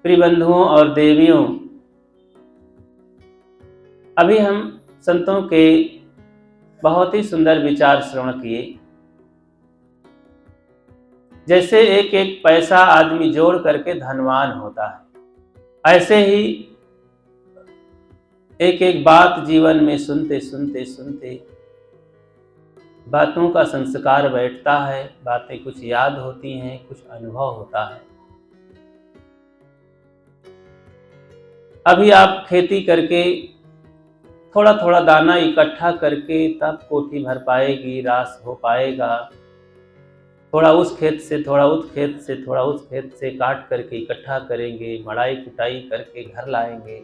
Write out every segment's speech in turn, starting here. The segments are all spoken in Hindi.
प्रिय बंधुओं और देवियों, अभी हम संतों के बहुत ही सुंदर विचार श्रवण किए। जैसे एक एक पैसा आदमी जोड़ करके धनवान होता है, ऐसे ही एक एक बात जीवन में सुनते सुनते सुनते बातों का संस्कार बैठता है, बातें कुछ याद होती हैं, कुछ अनुभव होता है। अभी आप खेती करके थोड़ा थोड़ा दाना इकट्ठा करके तब कोठी भर पाएगी, रास हो पाएगा। थोड़ा उस खेत से, थोड़ा उस खेत से, थोड़ा उस खेत से काट करके इकट्ठा करेंगे, मड़ाई कुटाई करके घर लाएंगे।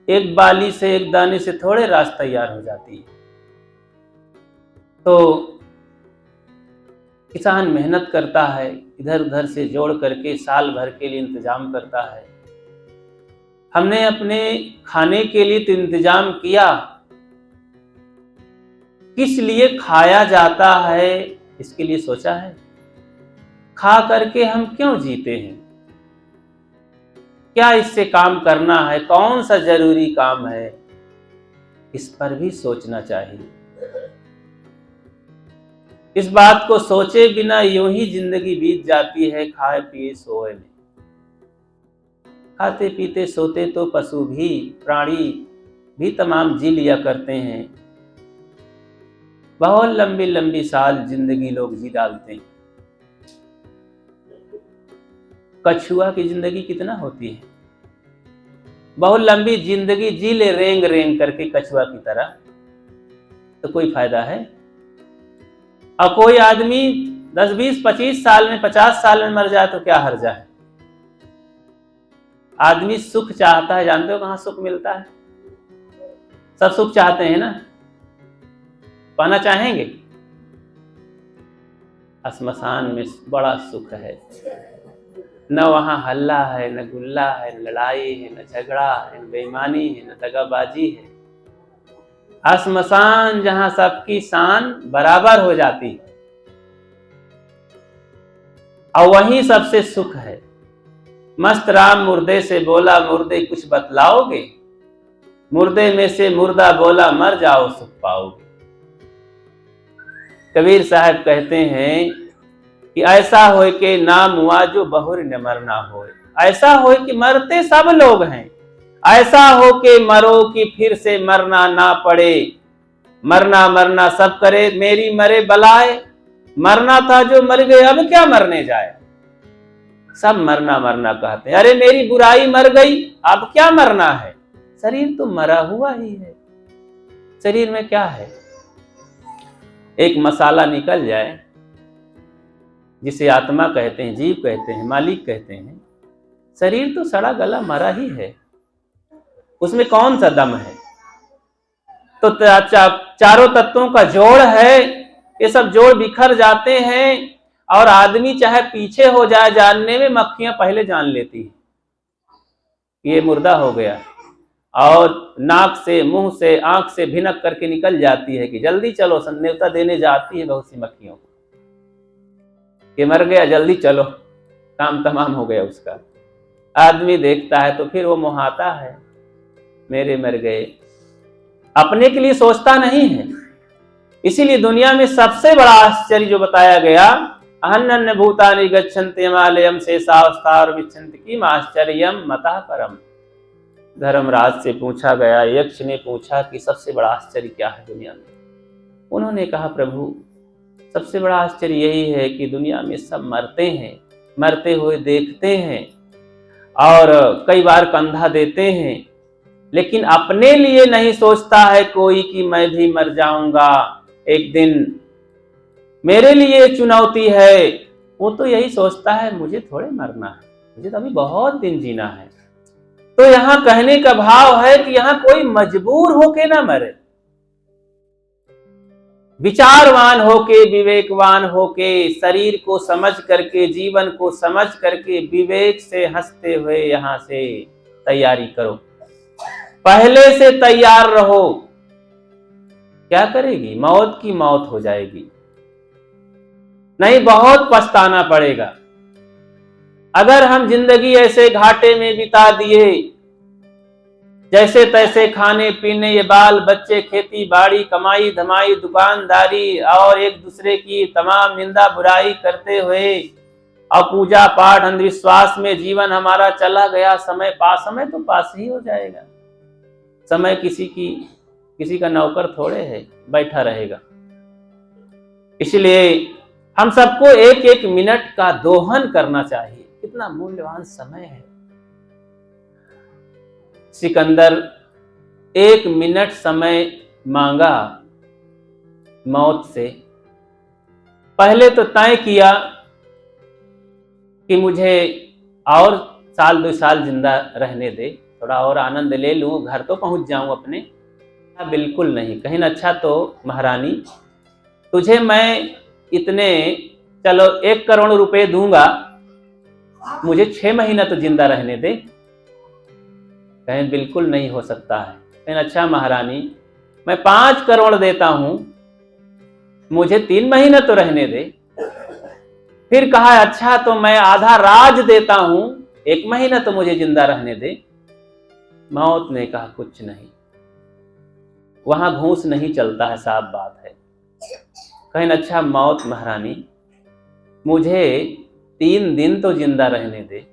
एक बाली से, एक दाने से थोड़े रास तैयार हो जाती है। तो किसान मेहनत करता है, इधर उधर से जोड़ करके साल भर के लिए इंतजाम करता है। हमने अपने खाने के लिए तो इंतजाम किया, किस लिए खाया जाता है इसके लिए सोचा है? खा करके हम क्यों जीते हैं? क्या इससे काम करना है? कौन सा जरूरी काम है? इस पर भी सोचना चाहिए। इस बात को सोचे बिना यूं ही जिंदगी बीत जाती है खाए पिए सोए में। खाते पीते सोते तो पशु भी, प्राणी भी तमाम जी लिया करते हैं। बहुत लंबी लंबी साल जिंदगी लोग जी डालते हैं। कछुआ की जिंदगी कितना होती है? बहुत लंबी जिंदगी जी ले रेंग रेंग करके कछुआ की तरह, तो कोई फायदा है? और कोई आदमी 10, 20, 25 साल में, 50 साल में मर जाए तो क्या हर्जा है? आदमी सुख चाहता है, जानते हो कहां सुख मिलता है? सब सुख चाहते हैं ना, पाना चाहेंगे। श्मशान में बड़ा सुख है, न वहां हल्ला है, न गुल्ला है, न लड़ाई है, न झगड़ा है, न बेईमानी है, न दगाबाजी है। श्मशान जहां सबकी शान बराबर हो जाती है, और वहीं सबसे सुख है। मस्त राम मुर्दे से बोला, मुर्दे कुछ बतलाओगे? मुर्दे में से मुर्दा बोला, मर जाओ सुख पाओगे। कबीर साहब कहते हैं कि ऐसा होए के ना मुआ जो बहुर न मरना होए। ऐसा होए कि मरते सब लोग हैं, ऐसा हो के मरो कि फिर से मरना ना पड़े। मरना मरना सब करे, मेरी मरे बलाए। मरना था जो मर गए, अब क्या मरने जाए। सब मरना मरना कहते हैं, अरे मेरी बुराई मर गई, अब क्या मरना है। शरीर तो मरा हुआ ही है, शरीर में क्या है? एक मसाला निकल जाए, जिसे आत्मा कहते हैं, जीव कहते हैं, मालिक कहते हैं। शरीर तो सड़ा गला मरा ही है, उसमें कौन सा दम है? तो चारों तत्वों का जोड़ है, ये सब जोड़ बिखर जाते हैं। और आदमी चाहे पीछे हो जाए जानने में, मक्खियां पहले जान लेती है ये मुर्दा हो गया, और नाक से, मुंह से, आंख से भिनक करके निकल जाती है कि जल्दी चलो। न्योता देने जाती है बहुत सी मक्खियों को कि मर गया, जल्दी चलो, काम तमाम हो गया उसका। आदमी देखता है तो फिर वो मुहाता है, मेरे मर गए। अपने के लिए सोचता नहीं है। इसीलिए दुनिया में सबसे बड़ा आश्चर्य जो बताया गया, अहन्य भूतानि गच्छन्ति हिमालयम शेषावस्तार विच्छन्ति किम आश्चर्यम मतः परम। धर्मराज से पूछा गया, यक्ष ने पूछा कि सबसे बड़ा आश्चर्य क्या है दुनिया में? उन्होंने कहा, प्रभु सबसे बड़ा आश्चर्य यही है कि दुनिया में सब मरते हैं, मरते हुए देखते हैं और कई बार कंधा देते हैं, लेकिन अपने लिए नहीं सोचता है कोई कि मैं भी मर जाऊंगा एक दिन, मेरे लिए चुनौती है। वो तो यही सोचता है, मुझे थोड़े मरना है, मुझे तो अभी बहुत दिन जीना है। तो यहां कहने का भाव है कि यहां कोई मजबूर होके ना मरे। विचारवान होके, विवेकवान होके, शरीर को समझ करके, जीवन को समझ करके, विवेक से हंसते हुए यहां से तैयारी करो। पहले से तैयार रहो। क्या करेगी? मौत की मौत हो जाएगी, नहीं बहुत पछताना पड़ेगा। अगर हम जिंदगी ऐसे घाटे में बिता दिए, जैसे तैसे खाने पीने, ये बाल बच्चे, खेती बाड़ी, कमाई धमाई, दुकानदारी और एक दूसरे की तमाम निंदा बुराई करते हुए और पूजा पाठ अंधविश्वास में जीवन हमारा चला गया, समय तो पास ही हो जाएगा। समय किसी का नौकर थोड़े है बैठा रहेगा। इसलिए हम सबको एक एक मिनट का दोहन करना चाहिए। कितना मूल्यवान समय है। सिकंदर 1 मिनट समय मांगा मौत से। पहले तो तय किया कि मुझे और 1-2 साल जिंदा रहने दे, थोड़ा और आनंद ले लूं, घर तो पहुंच जाऊं अपने। बिल्कुल नहीं। कहीं अच्छा तो महारानी, तुझे मैं इतने, चलो 1 करोड़ रुपए दूंगा, मुझे 6 महीना तो जिंदा रहने दे। कहीं बिल्कुल नहीं हो सकता है। कहीं अच्छा महारानी, मैं 5 करोड़ देता हूं, मुझे 3 महीना तो रहने दे। फिर कहा अच्छा तो मैं आधा राज देता हूं, 1 महीना तो मुझे जिंदा रहने दे। मौत ने कहा कुछ नहीं, वहां घूस नहीं चलता है, साफ बात है। कहीं अच्छा मौत महारानी, मुझे 3 दिन तो जिंदा रहने दे,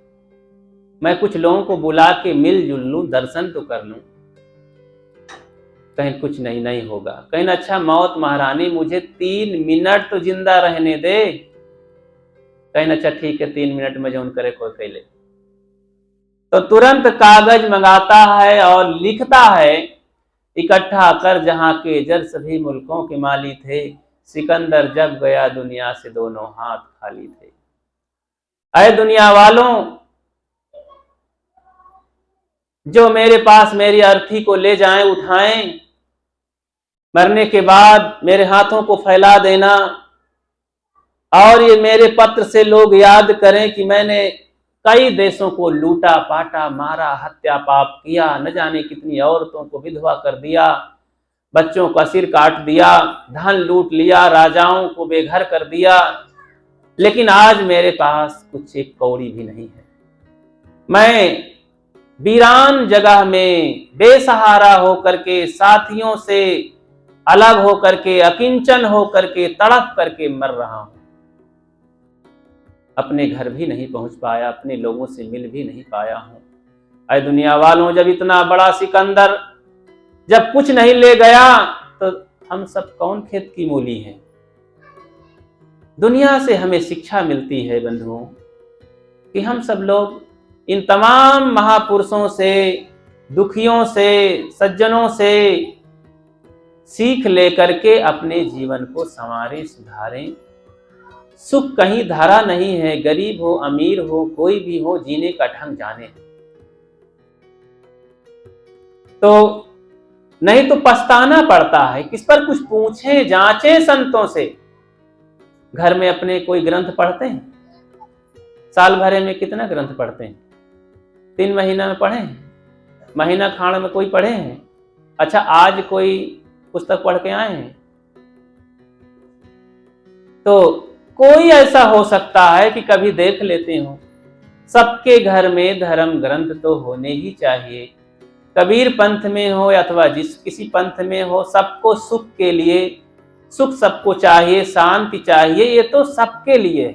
मैं कुछ लोगों को बुला के मिलजुल लूं, दर्शन तो कर लूं। कहीं कुछ नहीं होगा। कहीं अच्छा मौत महारानी, मुझे 3 मिनट तो जिंदा रहने दे। कहीं अच्छा ठीक है, 3 मिनट में जो करे कोई कह ले। तो तुरंत कागज मंगाता है और लिखता है, इकट्ठा कर जहां के जर सभी मुल्कों के माली थे, सिकंदर जब गया दुनिया से दोनों हाथ खाली थे। अय दुनिया वालों, जो मेरे पास मेरी अर्थी को ले जाएं, उठाएं, मरने के बाद मेरे हाथों को फैला देना, और ये मेरे पत्र से लोग याद करें कि मैंने कई देशों को लूटा पाटा, मारा, हत्या पाप किया, न जाने कितनी औरतों को विधवा कर दिया, बच्चों का सिर काट दिया, धन लूट लिया, राजाओं को बेघर कर दिया, लेकिन आज मेरे पास कुछ 1 कौड़ी भी नहीं है। मैं वीरान जगह में बेसहारा होकर के, साथियों से अलग होकर के, अकिंचन होकर के, तड़प करके मर रहा हूं। अपने घर भी नहीं पहुंच पाया, अपने लोगों से मिल भी नहीं पाया हूं। अय दुनिया वालों, जब इतना बड़ा सिकंदर जब कुछ नहीं ले गया, तो हम सब कौन खेत की मूली हैं। दुनिया से हमें शिक्षा मिलती है बंधुओं, कि हम सब लोग इन तमाम महापुरुषों से, दुखियों से, सज्जनों से सीख लेकर के अपने जीवन को संवारें, सुधारें। सुख कहीं धारा नहीं है, गरीब हो अमीर हो कोई भी हो, जीने का ढंग जाने। तो नहीं तो पछताना पड़ता है। किस पर कुछ पूछें, जांचें संतों से। घर में अपने कोई ग्रंथ पढ़ते हैं? साल भरे में कितना ग्रंथ पढ़ते हैं? 3 महीना में पढ़े हैं? महीना खाड़ में कोई पढ़े हैं? अच्छा आज कोई पुस्तक पढ़ के आए हैं? तो कोई ऐसा हो सकता है कि कभी देख लेते हो। सबके घर में धर्म ग्रंथ तो होने ही चाहिए। कबीर पंथ में हो अथवा किसी पंथ में हो, सबको सुख के लिए, सुख सबको चाहिए, शांति चाहिए, ये तो सबके लिए।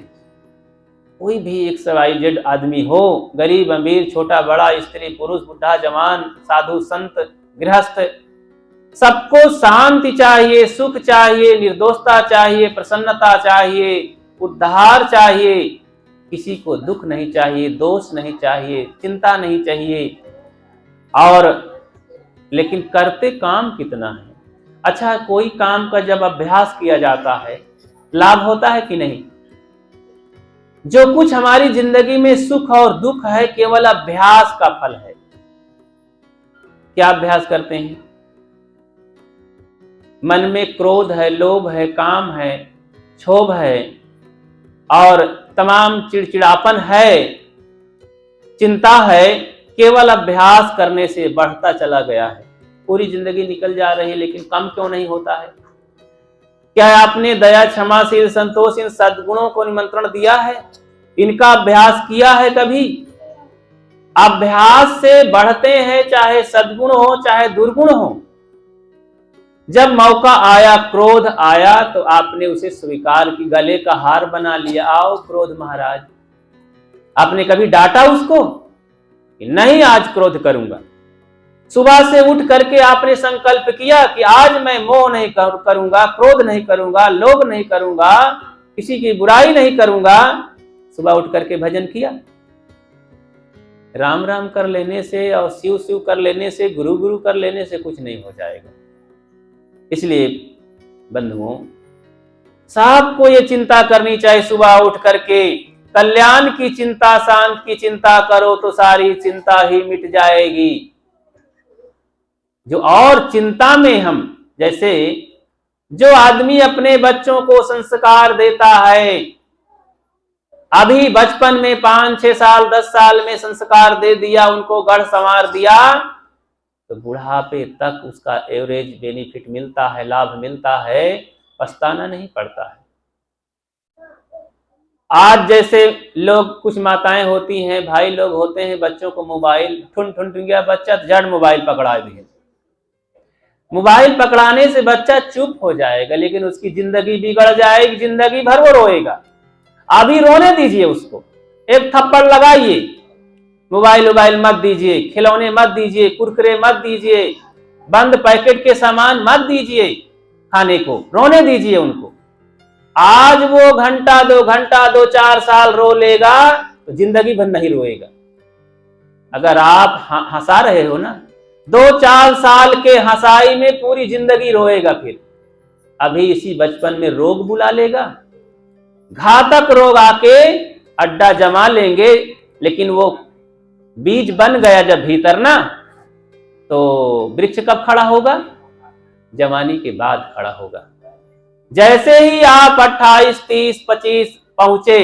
कोई भी XYZ आदमी हो, गरीब अमीर, छोटा बड़ा, स्त्री पुरुष, बुढ़ा जवान, साधु संत गृहस्थ, सबको शांति चाहिए, सुख चाहिए, निर्दोषता चाहिए, प्रसन्नता चाहिए, उद्धार चाहिए। किसी को दुख नहीं चाहिए, दोष नहीं चाहिए, चिंता नहीं चाहिए। और लेकिन करते काम कितना है। अच्छा कोई काम का जब अभ्यास किया जाता है, लाभ होता है कि नहीं? जो कुछ हमारी जिंदगी में सुख और दुख है, केवल अभ्यास का फल है। क्या अभ्यास करते हैं? मन में क्रोध है, लोभ है, काम है, क्षोभ है और तमाम चिड़चिड़ापन है, चिंता है, केवल अभ्यास करने से बढ़ता चला गया है। पूरी जिंदगी निकल जा रही है, लेकिन कम क्यों नहीं होता है? क्या आपने दया, क्षमाशील, संतोष इन सद्गुणों को निमंत्रण दिया है इनका अभ्यास किया है कभी? अभ्यास से बढ़ते हैं, चाहे सद्गुण हो चाहे दुर्गुण हो। जब मौका आया, क्रोध आया, तो आपने उसे स्वीकार की, गले का हार बना लिया। आओ क्रोध महाराज। आपने कभी डांटा उसको? नहीं, आज क्रोध करूंगा। सुबह से उठ करके आपने संकल्प किया कि आज मैं मोह नहीं करूंगा, क्रोध नहीं करूंगा, लोभ नहीं करूंगा, किसी की बुराई नहीं करूंगा। सुबह उठ करके भजन किया। राम राम कर लेने से और शिव शिव कर लेने से, गुरु गुरु कर लेने से कुछ नहीं हो जाएगा। इसलिए बंधुओं, सबको ये चिंता करनी चाहिए सुबह उठ करके, कल्याण की चिंता, शांत की चिंता करो तो सारी चिंता ही मिट जाएगी। जो और चिंता में हम, जैसे जो आदमी अपने बच्चों को संस्कार देता है, अभी बचपन में 5-6 साल 10 साल में संस्कार दे दिया, उनको गढ़ संवार दिया, तो बुढ़ापे तक उसका एवरेज बेनिफिट मिलता है, लाभ मिलता है, पछताना नहीं पड़ता है। आज जैसे लोग, कुछ माताएं होती हैं, भाई लोग होते हैं, बच्चों को मोबाइल ठुन ठुन गया बच्चा, जड़ मोबाइल पकड़ा दिए। मोबाइल पकड़ाने से बच्चा चुप हो जाएगा, लेकिन उसकी जिंदगी बिगड़ जाएगी, जिंदगी भर वो रोएगा। अभी रोने दीजिए उसको, एक थप्पड़ लगाइए, मोबाइल मत दीजिए, खिलौने मत दीजिए, कुरकुरे मत दीजिए, बंद पैकेट के सामान मत दीजिए खाने को, रोने दीजिए उनको। आज वो घंटा 2 4 साल रो लेगा तो जिंदगी भर नहीं रोएगा। अगर आप हंसा रहे हो ना, 2-4 साल के हंसाई में पूरी जिंदगी रोएगा। फिर अभी इसी बचपन में रोग बुला लेगा, घातक रोग आके अड्डा जमा लेंगे। लेकिन वो बीज बन गया जब भीतर ना, तो वृक्ष कब खड़ा होगा? जवानी के बाद खड़ा होगा। जैसे ही आप 28, 30, 25 पहुंचे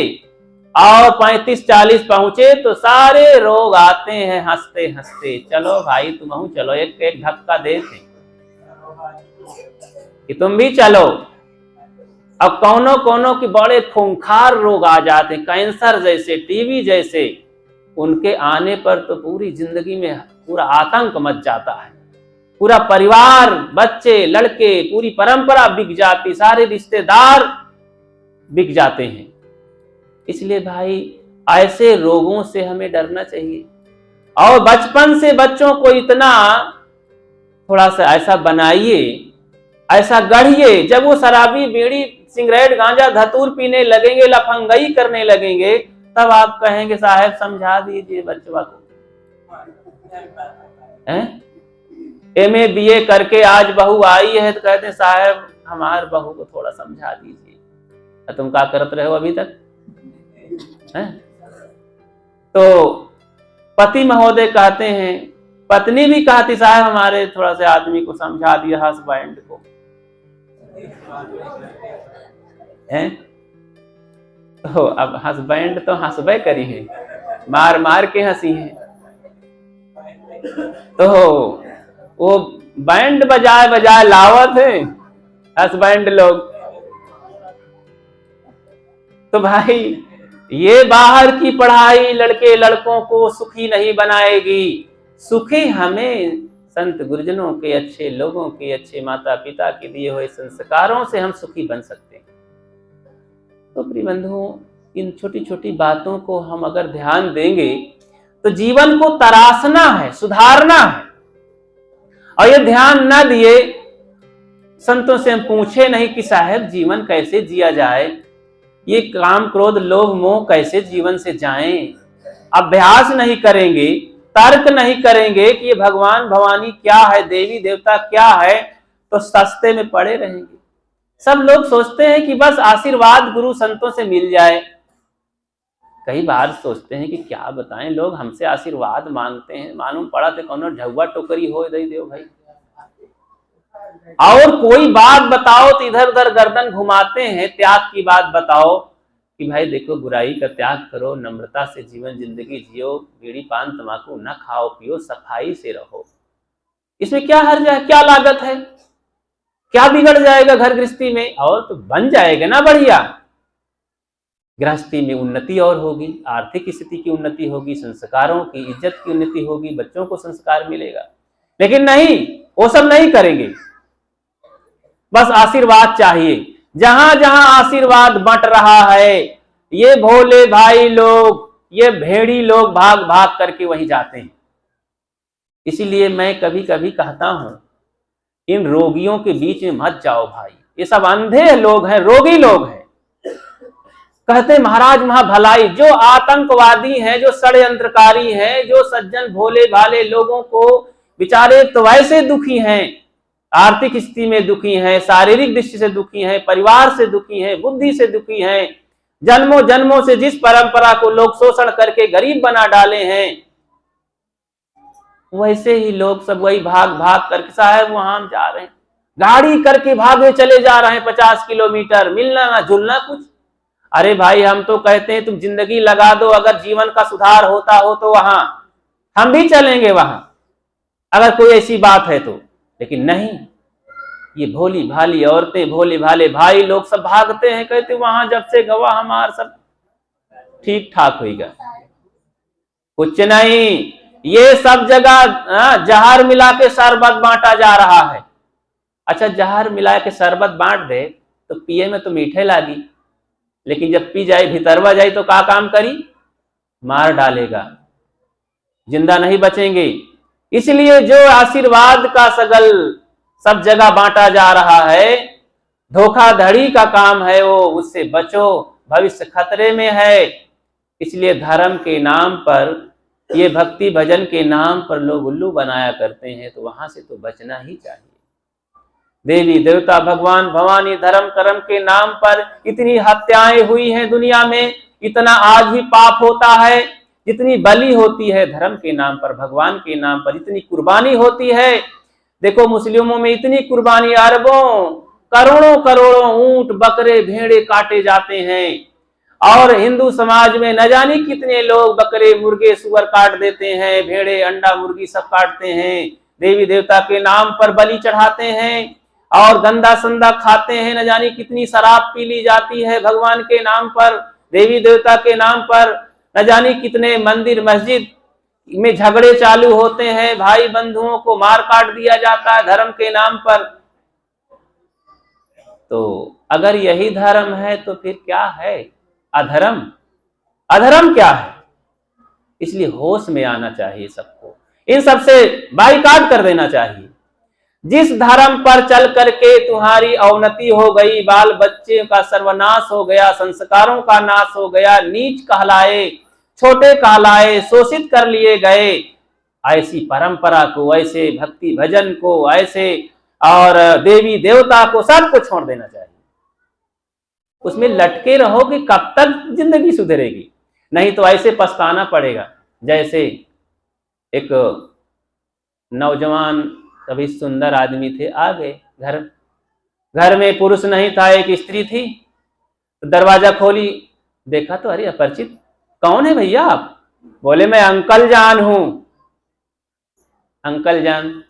और 35, 40 पहुंचे, तो सारे रोग आते हैं हंसते हंसते। चलो भाई तुम चलो, एक धक्का देते कि तुम भी चलो। अब कौनों की बड़े खूंखार रोग आ जाते, कैंसर जैसे, टीबी जैसे, उनके आने पर तो पूरी जिंदगी में पूरा आतंक मच जाता है। पूरा परिवार, बच्चे, लड़के, पूरी परंपरा बिक जाती, सारे रिश्तेदार बिक जाते हैं। इसलिए भाई ऐसे रोगों से हमें डरना चाहिए। और बचपन से बच्चों को इतना थोड़ा सा ऐसा बनाइए, ऐसा गढ़िए, जब वो शराबी, बीड़ी, सिगरेट, गांजा, धतूर पीने लगेंगे, लफंगई करने लगेंगे, तब आप कहेंगे साहब समझा दीजिए बच्चों को। MA BA करके आज बहू आई है तो कहते हैं साहब हमारे बहू को थोड़ा समझा दीजिए। तुम क्या करते रहे हो अभी तक? तो पति महोदय कहते हैं, पत्नी भी कहती साहब हमारे थोड़ा से आदमी को समझा दिया, हस्बैंड को। तो अब हस्बैंड तो हंसबे करी है, मार मार के हंसी है। तो वो बैंड बजाए बजाए लावत है हस्बैंड लोग। तो भाई ये बाहर की पढ़ाई लड़के लड़कों को सुखी नहीं बनाएगी। सुखी हमें संत गुरुजनों के, अच्छे लोगों के, अच्छे माता पिता के दिए हुए संस्कारों से हम सुखी बन सकते हैं। तो प्रिय बंधुओं, इन छोटी छोटी बातों को हम अगर ध्यान देंगे तो जीवन को तराशना है, सुधारना है। और ये ध्यान न दिए, संतों से हम पूछे नहीं कि साहब जीवन कैसे जिया जाए, ये काम क्रोध लोभ मोह कैसे जीवन से जाएं। अभ्यास नहीं करेंगे, तर्क नहीं करेंगे कि ये भगवान भवानी क्या है, देवी देवता क्या है, तो सस्ते में पड़े रहेंगे। सब लोग सोचते हैं कि बस आशीर्वाद गुरु संतों से मिल जाए। कई बार सोचते हैं कि क्या बताएं, लोग हमसे आशीर्वाद मांगते हैं, मालूम पड़ा तो कौन ढुआ टोकरी हो दे दो भाई। और कोई बात बताओ तो इधर उधर गर्दन घुमाते हैं। त्याग की बात बताओ कि भाई देखो बुराई का त्याग करो, नम्रता से जीवन जिंदगी जियो, बीड़ी पान तंबाकू न खाओ पियो, सफाई से रहो। इसमें क्या हर्ज है, क्या लागत है, क्या बिगड़ जाएगा घर गृहस्थी में? और तो बन जाएगा ना बढ़िया। गृहस्थी में उन्नति और होगी, आर्थिक स्थिति की उन्नति होगी, संस्कारों की, इज्जत की उन्नति होगी, बच्चों को संस्कार मिलेगा। लेकिन नहीं, वो सब नहीं करेंगे, बस आशीर्वाद चाहिए। जहां जहां आशीर्वाद बंट रहा है, ये भोले भाई लोग, ये भेड़ी लोग भाग भाग करके वहीं जाते हैं। इसीलिए मैं कभी कभी कहता हूं, इन रोगियों के बीच में मत जाओ भाई, ये सब अंधे लोग हैं, रोगी लोग हैं। कहते महाराज वहां भलाई, जो आतंकवादी हैं, जो षड्यंत्रकारी हैं, जो सज्जन भोले भाले लोगों को बेचारे तो वैसे दुखी हैं, आर्थिक स्थिति में दुखी हैं, शारीरिक दृष्टि से दुखी हैं, परिवार से दुखी हैं, बुद्धि से दुखी हैं, जन्मों जन्मों से जिस परंपरा को लोग शोषण करके गरीब बना डाले हैं, वैसे ही लोग सब वही भाग भाग करके, साहब वहां हम जा रहे हैं, गाड़ी करके भागे चले जा रहे हैं 50 किलोमीटर, मिलना ना जुलना कुछ। अरे भाई, हम तो कहते हैं तुम जिंदगी लगा दो, अगर जीवन का सुधार होता हो तो वहां हम भी चलेंगे, वहां अगर कोई ऐसी बात है तो। लेकिन नहीं, ये भोली भाली औरतें, भोले भाले भाई लोग सब भागते हैं, कहते वहां जब से गवा हमार सब ठीक ठाक होगा। कुछ नहीं, ये सब जगह जहर मिला के शरबत बांटा जा रहा है। अच्छा, जहर मिला के शरबत बांट दे तो पिए में तो मीठे लागी, लेकिन जब पी जाए, भीतरवा जाए तो क्या काम करी, मार डालेगा, जिंदा नहीं बचेंगे। इसलिए जो आशीर्वाद का सगल सब जगह बांटा जा रहा है, धोखाधड़ी का काम है वो, उससे बचो, भविष्य खतरे में है। इसलिए धर्म के नाम पर, ये भक्ति भजन के नाम पर लोग उल्लू बनाया करते हैं, तो वहां से तो बचना ही चाहिए। देवी देवता भगवान भवानी धर्म कर्म के नाम पर इतनी हत्याएं हुई हैं दुनिया में, इतना आज भी पाप होता है, जितनी बलि होती है धर्म के नाम पर, भगवान के नाम पर, इतनी कुर्बानी होती है। देखो मुस्लिमों में इतनी कुर्बानी, अरबों करोड़ों करोड़ों ऊंट बकरे भेड़े काटे जाते हैं, और हिंदू समाज में न जाने कितने लोग बकरे मुर्गे सुअर काट देते हैं, भेड़े अंडा मुर्गी सब काटते हैं, देवी देवता के नाम पर बलि चढ़ाते हैं, और गंदा संदा खाते हैं, न जाने कितनी शराब पी ली जाती है भगवान के नाम पर, देवी देवता के नाम पर, न जाने कितने मंदिर मस्जिद में झगड़े चालू होते हैं, भाई बंधुओं को मार काट दिया जाता है धर्म के नाम पर। तो अगर यही धर्म है तो फिर क्या है, अधर्म। अधर्म क्या है? इसलिए होश में आना चाहिए सबको, इन सबसे बाइकाट कर देना चाहिए। जिस धर्म पर चल करके तुम्हारी अवनति हो गई, बाल बच्चे का सर्वनाश हो गया, संस्कारों का नाश हो गया, नीच कहलाए, छोटे कहलाए, शोषित कर लिए गए, ऐसी परंपरा को, ऐसे भक्ति भजन को, ऐसे और देवी देवता को, सबको छोड़ देना चाहिए। उसमें लटके रहोगे कब तक जिंदगी सुधरेगी? नहीं तो ऐसे पछताना पड़ेगा। जैसे एक नौजवान कभी सुंदर आदमी थे, आ गए घर में पुरुष नहीं था, एक स्त्री थी, तो दरवाजा खोली, देखा तो अरे अपरिचित, कौन है भैया आप? बोले मैं अंकल जान हूं। अंकल जान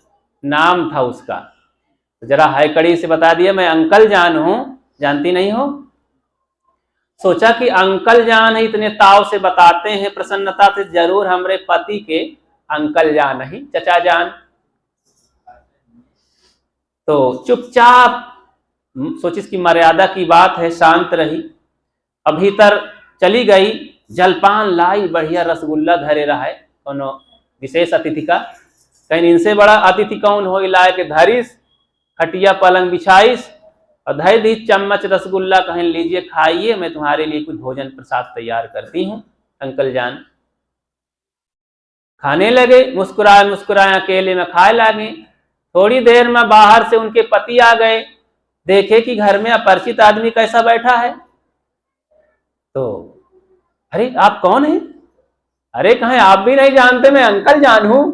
नाम था उसका, तो जरा हाय कड़ी से बता दिया मैं अंकल जान हूं, जानती नहीं हो। सोचा कि अंकल जान है, इतने ताव से बताते हैं प्रसन्नता से, जरूर हमरे पति के अंकल जान नहीं चचा जान। तो चुपचाप सोची इसकी मर्यादा की बात है, शांत रही, अब भीतर चली गई, जलपान लाई, बढ़िया रसगुल्ला धरे रहा है, कोनो विशेष अतिथि का, कहीं इनसे बड़ा अतिथि कौन हो, लाए के धरिस, खटिया पलंग बिछाइस और धै दी चम्मच रसगुल्ला, कहीं लीजिए खाइए, मैं तुम्हारे लिए कुछ भोजन प्रसाद तैयार करती हूँ। अंकल जान खाने लगे, मुस्कुराए मुस्कुराए अकेले में खाए लगे। थोड़ी देर में बाहर से उनके पति आ गए, देखे कि घर में अपरिचित आदमी कैसा बैठा है। तो अरे आप कौन हैं? अरे कहें आप भी नहीं जानते, मैं अंकल जान हूं।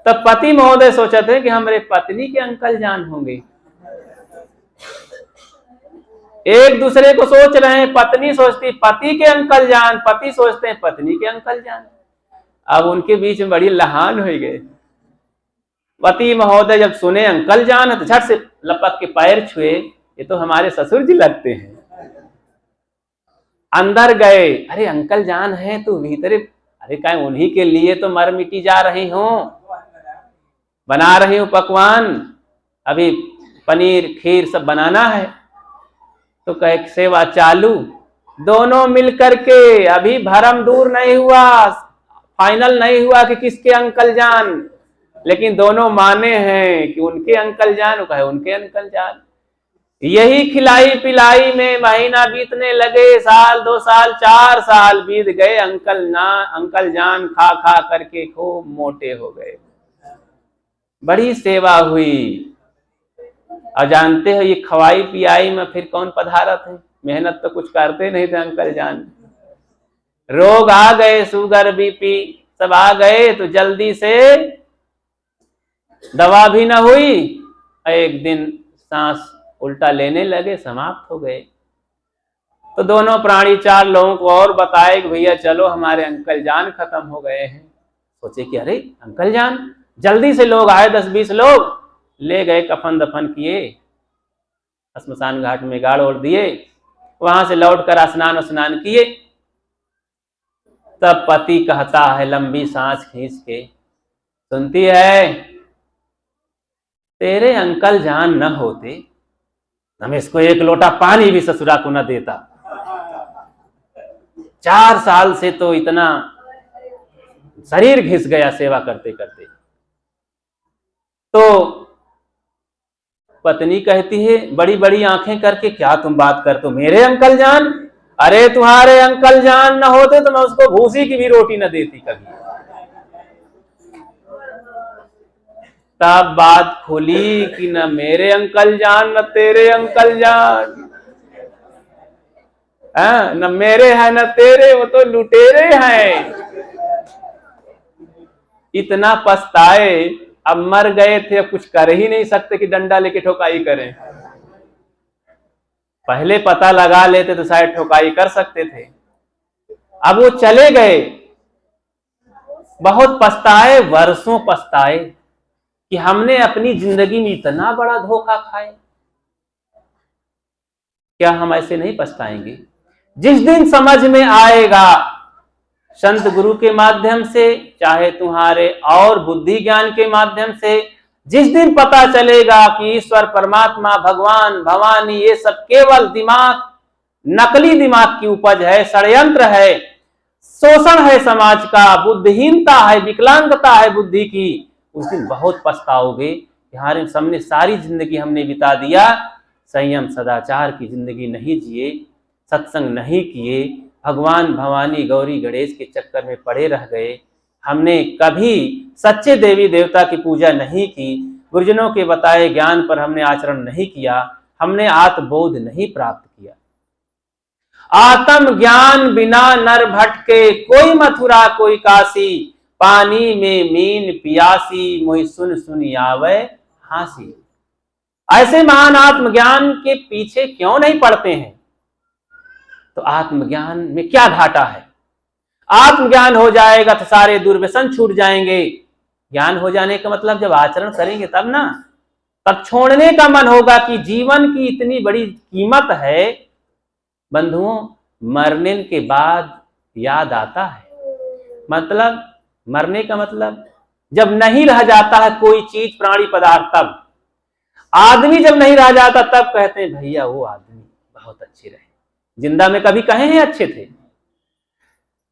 तब पति महोदय सोचते कि हमारे पत्नी के अंकल जान होंगे, एक दूसरे को सोच रहे हैं, पत्नी सोचती पति के अंकल जान, पति सोचते हैं पत्नी के अंकल जान। अब उनके बीच में बड़ी लहान हो गए। पति महोदय जब सुने अंकल जान तो झट से लपक के पैर छुए, ये तो हमारे ससुर जी लगते हैं। अंदर गए, अरे अंकल जान है तू भीतर, अरे क्या उन्हीं के लिए तो मर मिटी जा रही हूं, बना रही हूं पकवान, अभी पनीर खीर सब बनाना है। तो कहे सेवा चालू, दोनों मिलकर के, अभी भरम दूर नहीं हुआ, फाइनल नहीं हुआ कि किसके अंकल जान, लेकिन दोनों माने हैं कि उनके अंकल जान, कहे उनके अंकल जान। यही खिलाई पिलाई में महीना बीतने लगे, साल 2 साल 4 साल बीत गए, अंकल जान खा खा करके खूब मोटे हो गए। बड़ी सेवा हुई। और जानते हो ये खवाई पियाई में फिर कौन पधारा थे, मेहनत तो कुछ करते नहीं थे अंकल जान। रोग आ गए, शुगर बीपी सब आ गए, तो जल्दी से दवा भी न हुई, एक दिन सांस उल्टा लेने लगे, समाप्त हो गए। तो दोनों प्राणी 4 लोगों को और बताए कि भैया चलो हमारे अंकल जान खत्म हो गए हैं। सोचे कि अरे अंकल जान, जल्दी से लोग आए, 10-20 लोग ले गए, कफन दफन किए, श्मशान घाट में गाड़ ओढ़ दिए, वहां से लौटकर स्नान किए। तब पति कहता है लंबी सांस खींच के, सुनती है, तेरे अंकल जान न होते हम इसको 1 लोटा पानी भी ससुरा को न देता। 4 साल से तो इतना शरीर घिस गया सेवा करते करते। तो पत्नी कहती है बड़ी बड़ी आंखें करके, क्या तुम बात करते हो, मेरे अंकल जान, अरे तुम्हारे अंकल जान न होते तो मैं उसको भूसी की भी रोटी न देती कभी। तब बात खुली कि न मेरे अंकल जान न तेरे अंकल जान, न मेरे हैं न तेरे, वो तो लुटेरे हैं। इतना पछताए, अब मर गए थे, अब कुछ कर ही नहीं सकते कि डंडा लेके ठोकाई करें। पहले पता लगा लेते तो शायद ठोकाई कर सकते थे। अब वो चले गए, बहुत पछताए, वर्षों पछताए कि हमने अपनी जिंदगी में इतना बड़ा धोखा खाया। क्या हम ऐसे नहीं पछताएंगे? जिस दिन समझ में आएगा, संत गुरु के माध्यम से, चाहे तुम्हारे और बुद्धि ज्ञान के माध्यम से, जिस दिन पता चलेगा कि ईश्वर परमात्मा भगवान भवानी ये सब केवल दिमाग, नकली दिमाग की उपज है, षड्यंत्र है, शोषण है समाज का, बुद्धिहीनता है, विकलांगता है बुद्धि की, उस दिन बहुत पछताओगे कि हमारे सामने सारी जिंदगी हमने बिता दिया, संयम सदाचार की जिंदगी नहीं जिए, सत्संग नहीं किए, भगवान भवानी गौरी गणेश के चक्कर में पड़े रह गए, हमने कभी सच्चे देवी देवता की पूजा नहीं की, गुरुजनों के बताए ज्ञान पर हमने आचरण नहीं किया, हमने आत्मबोध नहीं प्राप्त किया। आत्म ज्ञान बिना नर भटके, कोई मथुरा कोई काशी, पानी में मीन पियासी, मोहि सुन सुन आवे हासी। ऐसे महान आत्मज्ञान के पीछे क्यों नहीं पड़ते हैं? तो आत्मज्ञान में क्या घाटा है? आत्मज्ञान हो जाएगा तो सारे दुर्व्यसन छूट जाएंगे। ज्ञान हो जाने का मतलब जब आचरण करेंगे तब ना, तब छोड़ने का मन होगा कि जीवन की इतनी बड़ी कीमत है। बंधुओं, मरने के बाद याद आता है, मतलब मरने का मतलब जब नहीं रह जाता है कोई चीज, प्राणी पदार्थ, तब आदमी जब नहीं रह जाता तब कहते हैं भैया वो आदमी बहुत अच्छे रहे, जिंदा में कभी कहे हैं अच्छे थे।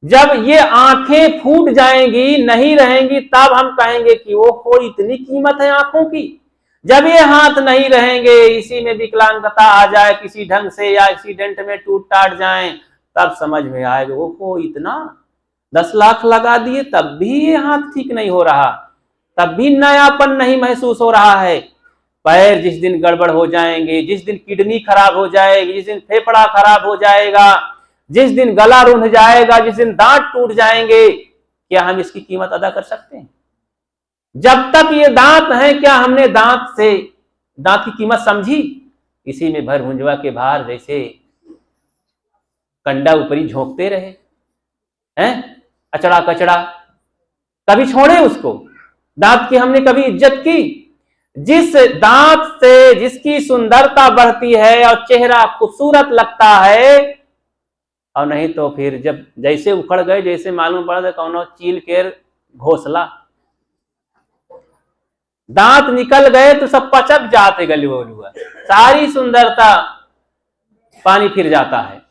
जब ये आंखें फूट जाएंगी, नहीं रहेंगी, तब हम कहेंगे कि वो हो इतनी कीमत है आंखों की। जब ये हाथ नहीं रहेंगे, इसी में विकलांगता आ जाए किसी ढंग से, या एक्सीडेंट में टूट टाट जाए, तब समझ में आएगा वो हो इतना 10 लाख लगा दिए तब भी ये हाथ ठीक नहीं हो रहा, तब भी नयापन नहीं महसूस हो रहा है। पैर जिस दिन गड़बड़ हो जाएंगे, जिस दिन किडनी खराब हो जाएगी, जिस दिन फेफड़ा खराब हो जाएगा, जिस दिन गला रुंध जाएगा, जिस दिन दांत टूट जाएंगे, क्या हम इसकी कीमत अदा कर सकते हैं? जब तक ये दांत है, क्या हमने दांत की कीमत समझी? इसी में भर भुंजवा के भार जैसे कंडा ऊपरी झोंकते रहे हैं, अचड़ा कचड़ा, कभी छोड़े उसको? दांत की हमने कभी इज्जत की? जिस दांत से जिसकी सुंदरता बढ़ती है और चेहरा खूबसूरत लगता है, और नहीं तो फिर जब जैसे उखड़ गए, जैसे मालूम पड़ा कौनो चील के घोंसला, दांत निकल गए तो सब पचक जाते गले हुआ, सारी सुंदरता पानी फिर जाता है।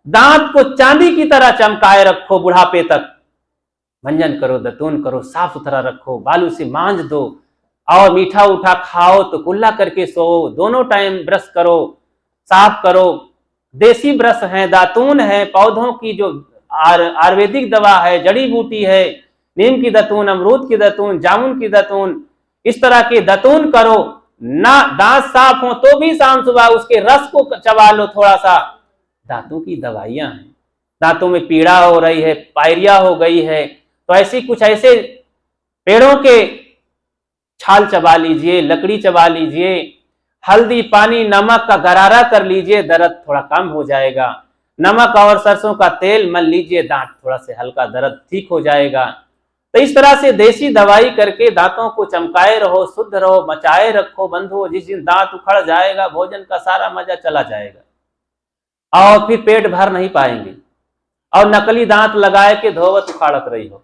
दांत को चांदी की तरह चमकाए रखो बुढ़ापे तक, भंजन करो, दतून करो, साफ सुथरा रखो, बालू से मांज दो, और मीठा उठा खाओ तो कुल्ला करके सो, दोनों टाइम ब्रश करो, साफ करो। देसी ब्रश है, दातून है, पौधों की जो आयुर्वेदिक दवा है, जड़ी बूटी है, नीम की दतून, अमरूद की दतून, जामुन की दतून, इस तरह के दतून करो ना। दांत साफ हो तो भी शाम सुबह उसके रस को चबा लो थोड़ा सा। दांतों की दवाइयां हैं, दांतों में पीड़ा हो रही है, पायरिया हो गई है, तो ऐसी कुछ ऐसे पेड़ों के छाल चबा लीजिए, लकड़ी चबा लीजिए, हल्दी पानी नमक का गरारा कर लीजिए, दर्द थोड़ा कम हो जाएगा। नमक और सरसों का तेल मल लीजिए, दांत थोड़ा से हल्का दर्द ठीक हो जाएगा। तो इस तरह से देसी दवाई करके दांतों को चमकाए रहो, शुद्ध रहो, बचाए रखो बंधुओं। जिस दिन दांत उखड़ जाएगा, भोजन का सारा मजा चला जाएगा और फिर पेट भर नहीं पाएंगे, और नकली दांत लगाए के धोवत उखाड़त रही हो।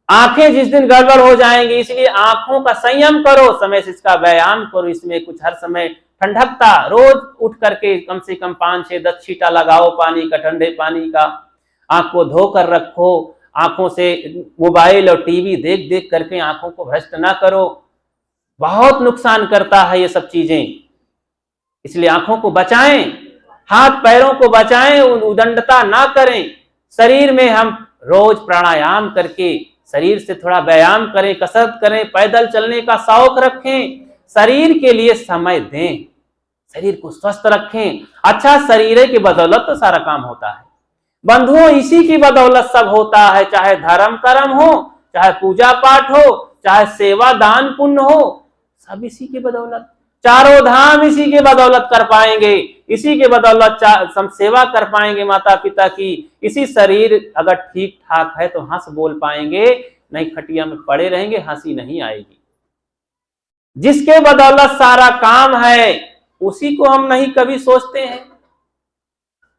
आंखें जिस दिन गड़बड़ हो जाएंगी, इसलिए आंखों का संयम करो, समय से इसका व्यायाम करो, इसमें कुछ हर समय ठंडकता, रोज उठ करके कम से कम 5-6-10 छींटा लगाओ पानी का, ठंडे पानी का। आंख को धोकर रखो, आंखों से मोबाइल और टीवी देख देख करके आंखों को भ्रष्ट ना करो, बहुत नुकसान करता है ये सब चीजें। इसलिए आंखों को बचाएं, हाथ पैरों को बचाएं, उदंडता ना करें। शरीर में हम रोज प्राणायाम करके शरीर से थोड़ा व्यायाम करें, कसरत करें, पैदल चलने का शौक रखें, शरीर के लिए समय दें, शरीर को स्वस्थ रखें। अच्छा शरीर की बदौलत तो सारा काम होता है बंधुओं, इसी की बदौलत सब होता है, चाहे धर्म कर्म हो, चाहे पूजा पाठ हो, चाहे सेवा दान पुण्य हो, सब इसी की बदौलत। चारों धाम इसी के बदौलत कर पाएंगे, इसी के बदौलत हम सेवा कर पाएंगे माता पिता की। इसी शरीर अगर ठीक ठाक है तो हंस बोल पाएंगे, नहीं खटिया में पड़े रहेंगे, हंसी नहीं आएगी। जिसके बदौलत सारा काम है उसी को हम नहीं कभी सोचते हैं।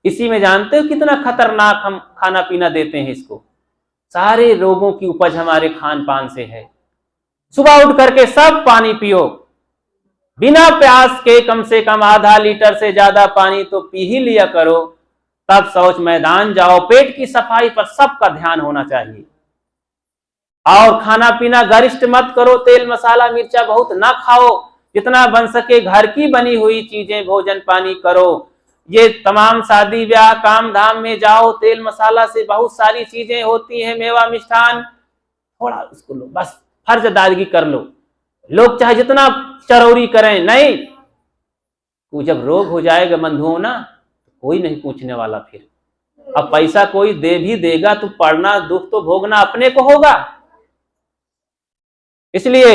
इसी में जानते हो कितना खतरनाक हम खाना पीना देते हैं इसको। सारे रोगों की उपज हमारे खान पान से है। सुबह उठ करके सब पानी पियो, बिना प्यास के कम से कम आधा लीटर से ज्यादा पानी तो पी ही लिया करो, तब शौच मैदान जाओ। पेट की सफाई पर सबका ध्यान होना चाहिए। और खाना पीना गरिष्ठ मत करो, तेल मसाला मिर्चा बहुत ना खाओ, जितना बन सके घर की बनी हुई चीजें भोजन पानी करो। ये तमाम शादी ब्याह काम धाम में जाओ, तेल मसाला से बहुत सारी चीजें होती हैं, मेवा मिष्ठान, थोड़ा उसको लो, बस फर्ज अदायगी कर लो। लोग चाहे जितना चरौरी करें, नहीं, वो जब रोग हो जाएगा बंधुओं ना, कोई नहीं पूछने वाला फिर। अब पैसा कोई दे भी देगा तो पड़ना दुख तो भोगना अपने को होगा। इसलिए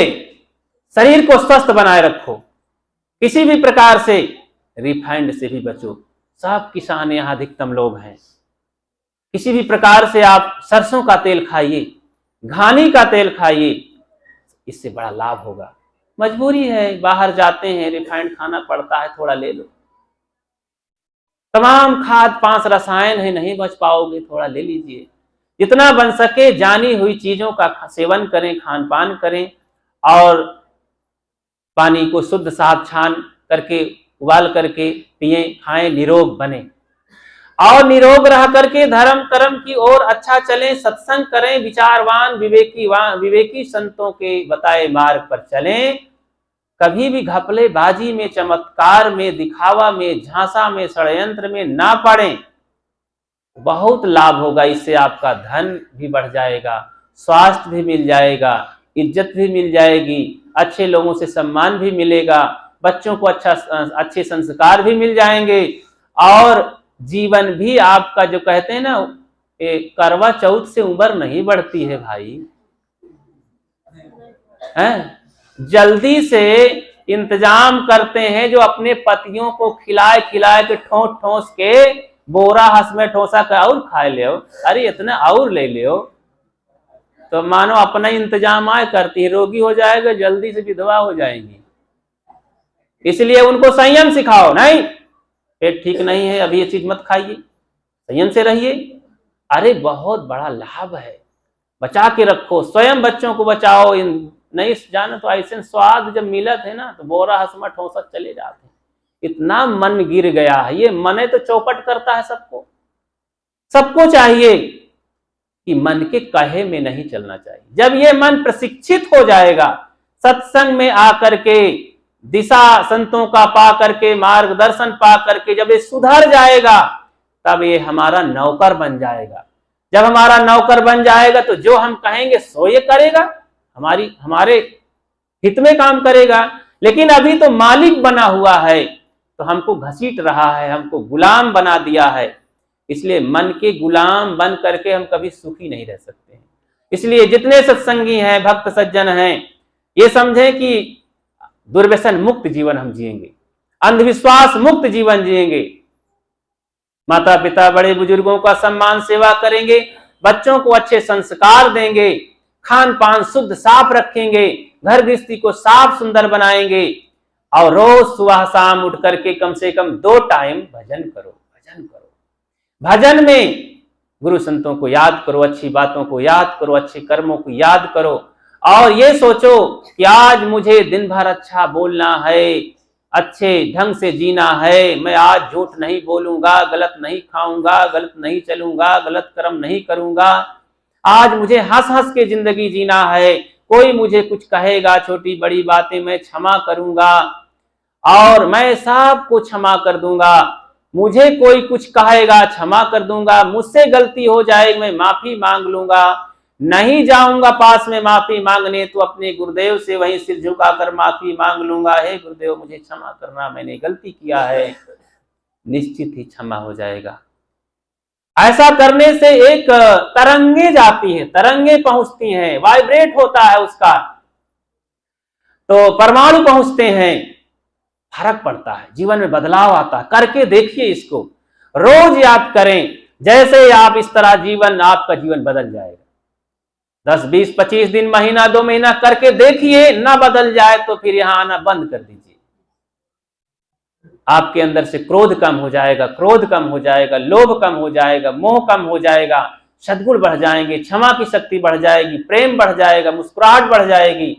शरीर को स्वस्थ बनाए रखो, किसी भी प्रकार से रिफाइंड से भी बचो। सब किसान यहाँ अधिकतम लोग हैं, किसी भी प्रकार से आप सरसों का तेल खाइए, घानी का तेल खाइए, इससे बड़ा लाभ होगा। मजबूरी है, बाहर जाते हैं, रिफाइंड खाना पड़ता है, थोड़ा ले लो। तमाम खाद 5 रसायन है, नहीं बच पाओगे, थोड़ा ले लीजिए। जितना बन सके जानी हुई चीजों का सेवन करें, खान पान करें, और पानी को शुद्ध साफ छान करके उबाल करके पिए, खाएं, निरोग बने। और निरोग रह करके धर्म कर्म की ओर अच्छा चलें, सत्संग करें, विचारवान विवेकी संतों के बताए मार्ग पर चलें। कभी भी घपलेबाजी में, चमत्कार में, दिखावा में, झांसा में, षड्यंत्र में ना पड़ें। बहुत लाभ होगा इससे। आपका धन भी बढ़ जाएगा, स्वास्थ्य भी मिल जाएगा, इज्जत भी मिल जाएगी, अच्छे लोगों से सम्मान भी मिलेगा, बच्चों को अच्छे संस्कार भी मिल जाएंगे, और जीवन भी आपका, जो कहते हैं ना, करवा चौथ से उम्र नहीं बढ़ती है भाई, हैं? जल्दी से इंतजाम करते हैं, जो अपने पतियों को खिलाए खिलाए के ठोस ठोस के बोरा हंस में ठोसा का और खा ले, अरे इतना और ले लियो, तो मानो अपना इंतजाम आए करती है, रोगी हो जाएगा, जल्दी से विधवा हो जाएंगी। इसलिए उनको संयम सिखाओ, नहीं पेट ठीक नहीं है, अभी ये चीज मत खाइए, संयम से रहिए। अरे बहुत बड़ा लाभ है, बचा के रखो, स्वयं बच्चों को बचाओ। इन नहीं जाने तो ऐसे स्वाद जब मिलत है ना तो बोरा हसमा ठोसत चले जाते हैं। इतना मन गिर गया है, ये मन तो चौपट करता है सबको। सबको चाहिए कि मन के कहे में नहीं चलना चाहिए। जब ये मन प्रशिक्षित हो जाएगा, सत्संग में आकर के दिशा संतों का पा करके, मार्गदर्शन पा करके जब ये सुधर जाएगा, तब ये हमारा नौकर बन जाएगा। जब हमारा नौकर बन जाएगा तो जो हम कहेंगे सो ये करेगा, हमारे हित में काम करेगा। लेकिन अभी तो मालिक बना हुआ है, तो हमको घसीट रहा है, हमको गुलाम बना दिया है। इसलिए मन के गुलाम बन करके हम कभी सुखी नहीं रह सकते हैं। इसलिए जितने सत्संगी हैं, भक्त सज्जन हैं, ये समझें कि दुर्व्यसन मुक्त जीवन हम जिएंगे, अंधविश्वास मुक्त जीवन जिएंगे। माता पिता बड़े बुजुर्गों का सम्मान सेवा करेंगे, बच्चों को अच्छे संस्कार देंगे, खान पान शुद्ध साफ रखेंगे, घर गृहस्थी को साफ सुंदर बनाएंगे, और रोज सुबह शाम उठ करके कम से कम 2 टाइम भजन करो। भजन करो, भजन में गुरु संतों को याद करो, अच्छी बातों को याद करो, अच्छे कर्मों को याद करो, और ये सोचो कि आज मुझे दिन भर अच्छा बोलना है, अच्छे ढंग से जीना है। मैं आज झूठ नहीं बोलूंगा, गलत नहीं खाऊंगा, गलत नहीं चलूंगा, गलत कर्म नहीं करूंगा। आज मुझे हंस हंस के जिंदगी जीना है। कोई मुझे कुछ कहेगा, छोटी बड़ी बातें मैं क्षमा करूंगा और मैं सबको क्षमा कर दूंगा। मुझे कोई कुछ कहेगा, क्षमा कर दूंगा। मुझसे गलती हो जाए, मैं माफी मांग लूंगा। नहीं जाऊंगा पास में माफी मांगने, तो अपने गुरुदेव से वहीं सिर झुकाकर माफी मांग लूंगा। हे गुरुदेव, मुझे क्षमा करना, मैंने गलती किया है। निश्चित ही क्षमा हो जाएगा। ऐसा करने से एक तरंगे जाती हैं, तरंगे पहुंचती हैं, वाइब्रेट होता है उसका, तो परमाणु पहुंचते हैं, फर्क पड़ता है, जीवन में बदलाव आता है। करके देखिए इसको, रोज याद करें। जैसे आप इस तरह जीवन, आपका जीवन बदल जाएगा। 10, 20, 25 दिन, महीना, 2 महीना करके देखिए, ना बदल जाए तो फिर यहां आना बंद कर दीजिए। आपके अंदर से क्रोध कम हो जाएगा, क्रोध कम हो जाएगा, लोभ कम हो जाएगा, मोह कम हो जाएगा, सद्गुण बढ़ जाएंगे, क्षमा की शक्ति बढ़ जाएगी, प्रेम बढ़ जाएगा, मुस्कुराहट बढ़ जाएगी।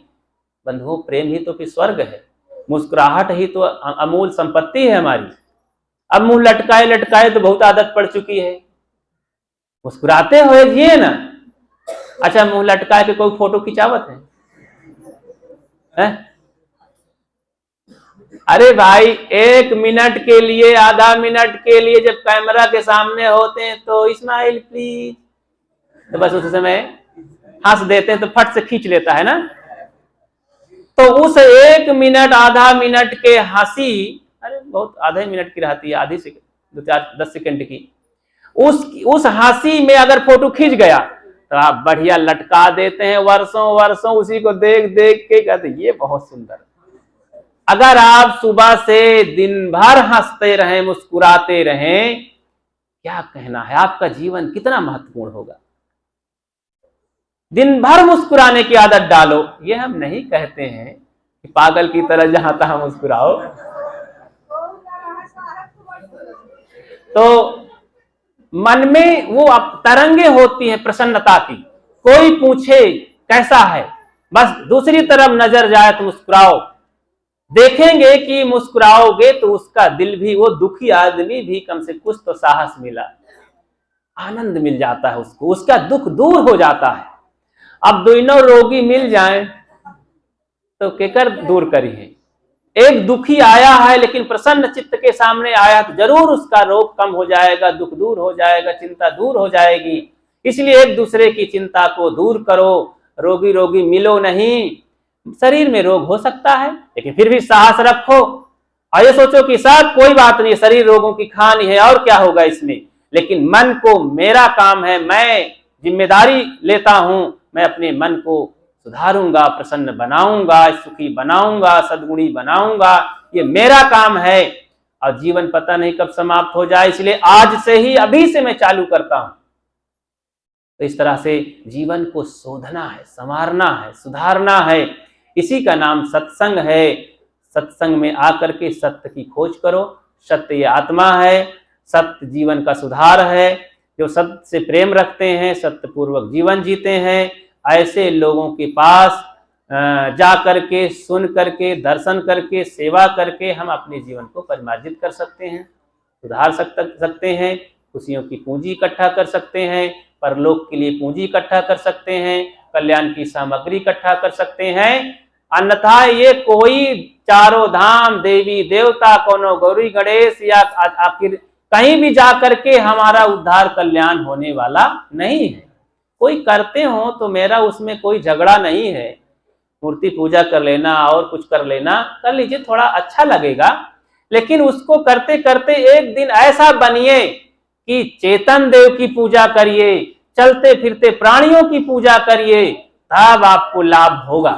बंधुओं, प्रेम ही तो फिर स्वर्ग है, मुस्कुराहट ही तो अमूल संपत्ति है हमारी। अब मुंह लटकाए लटकाए तो बहुत आदत पड़ चुकी है, मुस्कुराते हुए जिए ना। अच्छा, मुंह लटकाए के कोई फोटो खिंचावत है? अरे भाई, 1 मिनट के लिए, आधा मिनट के लिए जब कैमरा के सामने होते हैं तो स्माइल प्लीज, तो बस उस समय हंस देते हैं, तो फट से खींच लेता है ना। तो उस 1 मिनट, आधा मिनट के हंसी, अरे बहुत आधे मिनट की रहती है, आधी सेकंड, 2-4-10 सेकंड की, उस हंसी में अगर फोटो खींच गया तो आप बढ़िया लटका देते हैं, वर्षों वर्षों उसी को देख देख के कहते ये बहुत सुंदर। अगर आप सुबह से दिन भर हंसते रहें, मुस्कुराते रहें, क्या कहना है, आपका जीवन कितना महत्वपूर्ण होगा। दिन भर मुस्कुराने की आदत डालो। ये हम नहीं कहते हैं कि पागल की तरह जहां तहां मुस्कुराओ। तो मन में वो तरंगे होती हैं प्रसन्नता की। कोई पूछे कैसा है, बस दूसरी तरफ नजर जाए तो मुस्कुराओ। देखेंगे कि मुस्कुराओगे तो उसका दिल भी, वो दुखी आदमी भी कम से कुछ तो साहस मिला, आनंद मिल जाता है उसको, उसका दुख दूर हो जाता है। अब दोनों रोगी मिल जाएं तो केकर दूर करी है। एक दुखी आया है लेकिन प्रसन्न चित्त के सामने आया तो जरूर उसका रोग कम हो जाएगा, दुख दूर हो जाएगा, चिंता दूर हो जाएगी। इसलिए एक दूसरे की चिंता को दूर करो। रोगी रोगी मिलो नहीं। शरीर में रोग हो सकता है लेकिन फिर भी साहस रखो और ये सोचो कि सब कोई बात नहीं, शरीर रोगों की खानी है और क्या होगा इसमें, लेकिन मन को मेरा काम है, मैं जिम्मेदारी लेता हूं, मैं अपने मन को सुधारूंगा, प्रसन्न बनाऊंगा, सुखी बनाऊंगा, सद्गुणी बनाऊंगा, ये मेरा काम है। और जीवन पता नहीं कब समाप्त हो जाए, इसलिए आज से ही, अभी से मैं चालू करता हूं। तो इस तरह से जीवन को शोधना है, संवारना है, सुधारना है। इसी का नाम सत्संग है। सत्संग में आकर के सत्य की खोज करो, सत्य ये आत्मा है, सत्य जीवन का सुधार है। जो सत्य से प्रेम रखते हैं, सत्य पूर्वक जीवन जीते हैं, ऐसे लोगों के पास जा करके, सुन करके, दर्शन करके, सेवा करके हम अपने जीवन को परिमार्जित कर सकते हैं, सुधार सकते हैं, खुशियों की पूंजी इकट्ठा कर सकते हैं, परलोक के लिए पूंजी इकट्ठा कर सकते हैं, कल्याण की सामग्री इकट्ठा कर सकते हैं। अन्यथा ये कोई चारों धाम, देवी देवता, कोनो गौरी गणेश या आखिर कहीं भी जा करके हमारा उद्धार कल्याण होने वाला नहीं है। कोई करते हो तो मेरा उसमें कोई झगड़ा नहीं है, मूर्ति पूजा कर लेना और कुछ कर लेना, कर लीजिए, थोड़ा अच्छा लगेगा, लेकिन उसको करते करते एक दिन ऐसा बनिए कि चेतन देव की पूजा करिए, चलते फिरते प्राणियों की पूजा करिए, तब आपको लाभ होगा।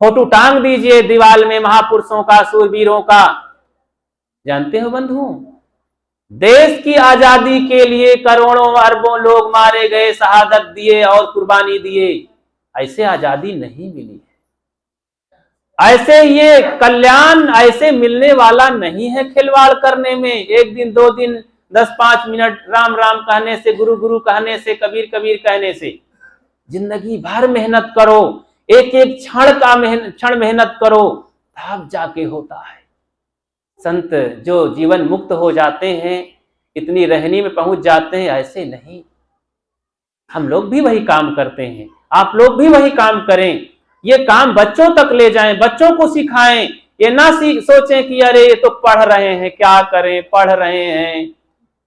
फोटो टांग दीजिए दीवार में महापुरुषों का, सूरवीरों का। जानते हो बंधुओं, देश की आजादी के लिए करोड़ों अरबों लोग मारे गए, शहादत दिए और कुर्बानी दिए, ऐसे आजादी नहीं मिली है। ऐसे ये कल्याण ऐसे मिलने वाला नहीं है खिलवाड़ करने में, एक दिन, 2 दिन, 10-5 मिनट राम राम कहने से, गुरु गुरु कहने से, कबीर कबीर कहने से। जिंदगी भर मेहनत करो, एक एक क्षण मेहनत करो, तब जाके होता है। संत जो जीवन मुक्त हो जाते हैं, इतनी रहनी में पहुंच जाते हैं, ऐसे नहीं। हम लोग भी वही काम करते हैं, आप लोग भी वही काम करें। ये काम बच्चों तक ले जाएं, बच्चों को सिखाएं। ये ना सोचें कि अरे ये तो पढ़ रहे हैं, क्या करें, पढ़ रहे हैं,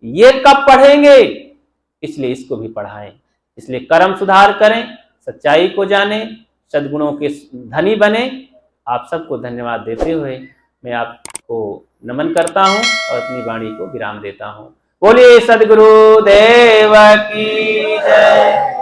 ये कब पढ़ेंगे, इसलिए इसको भी पढ़ाएं। इसलिए कर्म सुधार करें, सच्चाई को जानें, सद्गुणों के धनी बने। आप सबको धन्यवाद देते हुए मैं आपको नमन करता हूं और अपनी वाणी को विराम देता हूं। बोलिए सद्गुरु देव की जय।